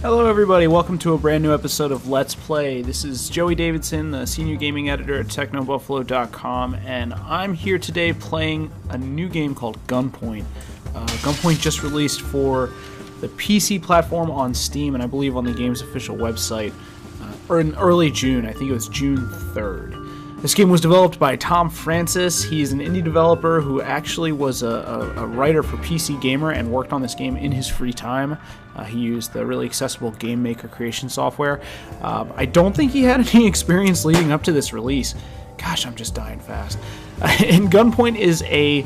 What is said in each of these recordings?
Hello everybody, welcome to a brand new episode of Let's Play. This is Joey Davidson, the Senior Gaming Editor at TechnoBuffalo.com, and I'm here today playing a new game called Gunpoint. Gunpoint just released for the PC platform on Steam, and I believe on the game's official website, or in early June. I think it was June 3rd. This game was developed by Tom Francis. He's an indie developer who actually was a writer for PC Gamer and worked on this game in his free time. He used the really accessible Game Maker creation software. I don't think he had any experience leading up to this release. Gosh, I'm just dying fast. And Gunpoint is I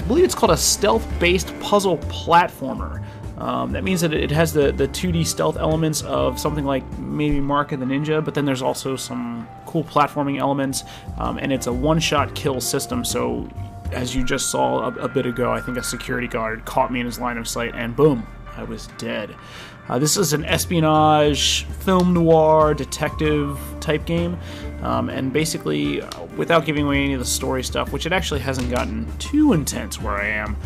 believe it's called a stealth-based puzzle platformer. That means that it has the 2D stealth elements of something like maybe Mark of the Ninja, but then there's also some cool platforming elements, and it's a one-shot kill system, so as you just saw a bit ago, I think a security guard caught me in his line of sight, and boom, I was dead. This is an espionage, film noir, detective type game, and basically, without giving away any of the story stuff, which it actually hasn't gotten too intense where I am,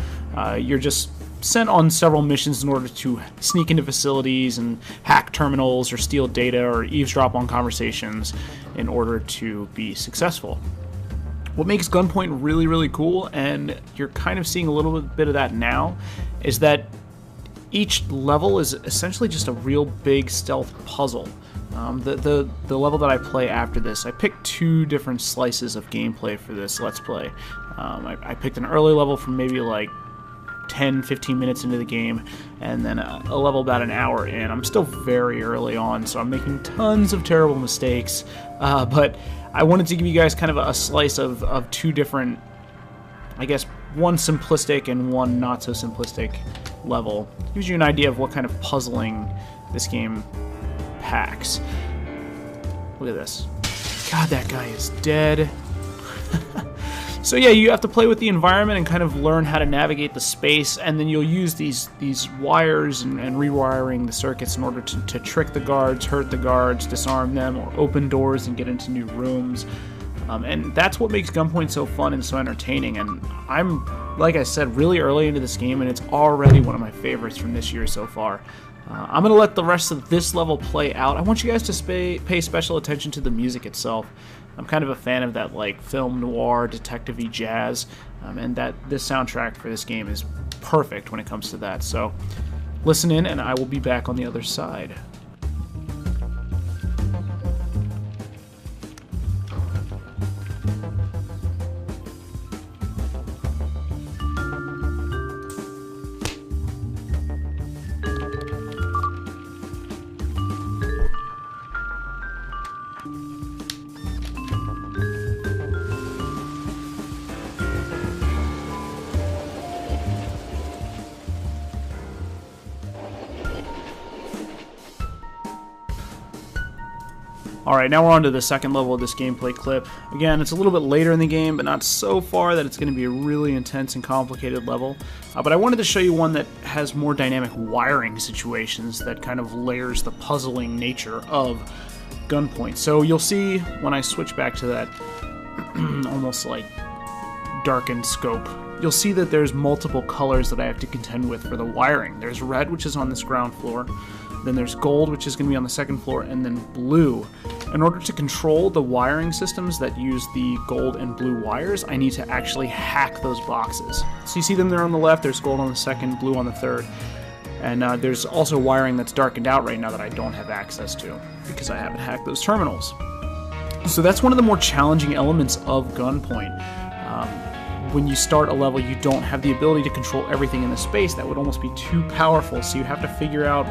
you're just sent on several missions in order to sneak into facilities and hack terminals or steal data or eavesdrop on conversations in order to be successful. What makes Gunpoint really, really cool, and you're kind of seeing a little bit of that now, is that each level is essentially just a real big stealth puzzle. The level that I play after this, I picked two different slices of gameplay for this Let's Play. I picked an early level from maybe like 10-15 minutes into the game, and then a level about an hour in. I'm still very early on, so I'm making tons of terrible mistakes, but I wanted to give you guys kind of a slice of two different, I guess, one simplistic and one not so simplistic level. Gives you an idea of what kind of puzzling this game packs. Look at this. God, that guy is dead. So yeah, you have to play with the environment and kind of learn how to navigate the space, and then you'll use these wires and rewiring the circuits in order to trick the guards, hurt the guards, disarm them, or open doors and get into new rooms. And that's what makes Gunpoint so fun and so entertaining, and I'm, like I said, really early into this game, and it's already one of my favorites from this year so far. I'm going to let the rest of this level play out. I want you guys to pay special attention to the music itself. I'm kind of a fan of that like film noir, detective-y jazz, and that this soundtrack for this game is perfect when it comes to that. So listen in, and I will be back on the other side. Alright, now we're on to the second level of this gameplay clip. Again, it's a little bit later in the game, but not so far that it's going to be a really intense and complicated level. But I wanted to show you one that has more dynamic wiring situations that kind of layers the puzzling nature of Gunpoint. So you'll see when I switch back to that almost like darkened scope, you'll see that there's multiple colors that I have to contend with for the wiring. There's red, which is on this ground floor. Then there's gold, which is going to be on the second floor, and then blue. In order to control the wiring systems that use the gold and blue wires, I need to actually hack those boxes. So you see them there on the left, there's gold on the second, blue on the third. And there's also wiring that's darkened out right now that I don't have access to because I haven't hacked those terminals. So that's one of the more challenging elements of Gunpoint. When you start a level, you don't have the ability to control everything in the space. That would almost be too powerful, so you have to figure out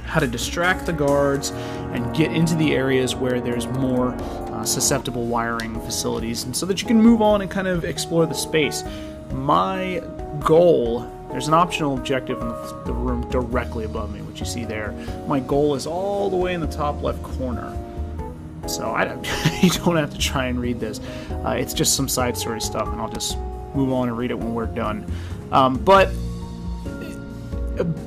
how to distract the guards and get into the areas where there's more susceptible wiring facilities, and so that you can move on and kind of explore the space. My goal, there's an optional objective in the room directly above me, which you see there. My goal is all the way in the top left corner. So you don't have to try and read this. It's just some side story stuff, and I'll just move on and read it when we're done. But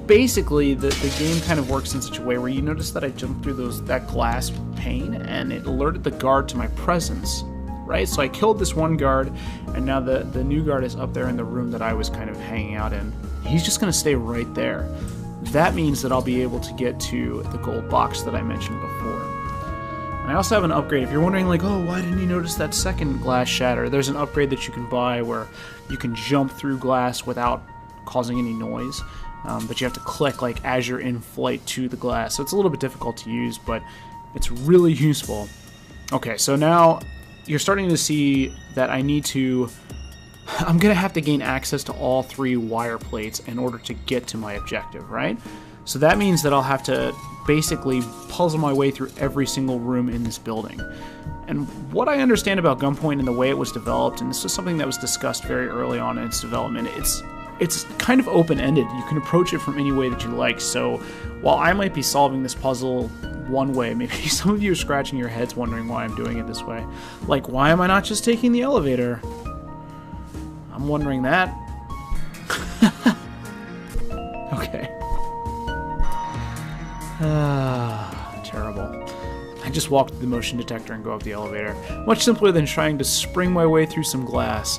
basically, the game kind of works in such a way where you notice that I jumped through that glass pane, and it alerted the guard to my presence, right? So I killed this one guard, and now the new guard is up there in the room that I was kind of hanging out in. He's just going to stay right there. that means that I'll be able to get to the gold box that I mentioned before. And I also have an upgrade. If you're wondering, like, oh, why didn't you notice that second glass shatter? There's an upgrade that you can buy where you can jump through glass without causing any noise. But you have to click, like, as you're in flight to the glass. So it's a little bit difficult to use, but it's really useful. Okay, so now you're starting to see that I'm going to have to gain access to all 3 wire plates in order to get to my objective, right? So that means that I'll have to basically puzzle my way through every single room in this building. And what I understand about Gunpoint and the way it was developed, and this was something that was discussed very early on in its development, it's kind of open-ended. You can approach it from any way that you like. So while I might be solving this puzzle one way, maybe some of you are scratching your heads wondering why I'm doing it this way. Like, why am I not just taking the elevator? I'm wondering that. Okay. Terrible. I just walk through the motion detector and go up the elevator. Much simpler than trying to spring my way through some glass.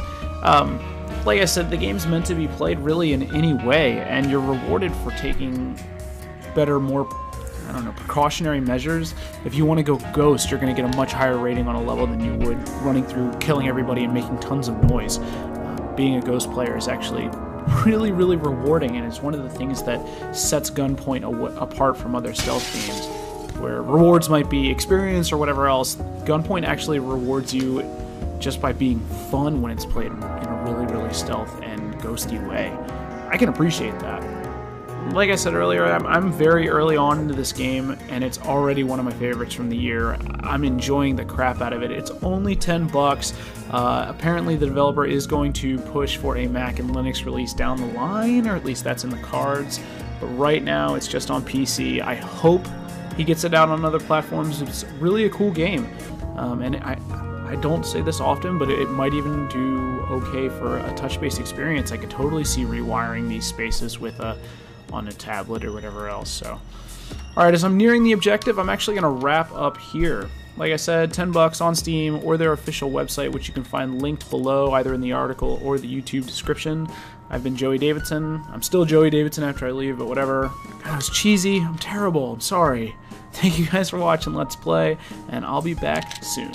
Like I said, the game's meant to be played really in any way, and you're rewarded for taking better, more, I don't know, precautionary measures. If you want to go ghost, you're going to get a much higher rating on a level than you would running through, killing everybody, and making tons of noise. Being a ghost player is actually really, really rewarding, and it's one of the things that sets Gunpoint apart from other stealth games, where rewards might be experience or whatever else. Gunpoint actually rewards you just by being fun when it's played in a really, really stealth and ghosty way. I can appreciate that. Like I said earlier, I'm very early on into this game, and it's already one of my favorites from the year. I'm enjoying the crap out of it. It's only $10. Apparently the developer is going to push for a Mac and Linux release down the line, or at least that's in the cards. But right now it's just on PC. I hope he gets it out on other platforms. It's really a cool game. And I don't say this often, but it might even do okay for a touch-based experience. I could totally see rewiring these spaces with on a tablet or whatever else. So, alright, as I'm nearing the objective, I'm actually going to wrap up here. Like I said, $10 on Steam or their official website, which you can find linked below either in the article or the YouTube description. I've been Joey Davidson. I'm still Joey Davidson after I leave, but whatever. That was cheesy. I'm terrible. I'm sorry. Thank you guys for watching Let's Play, and I'll be back soon.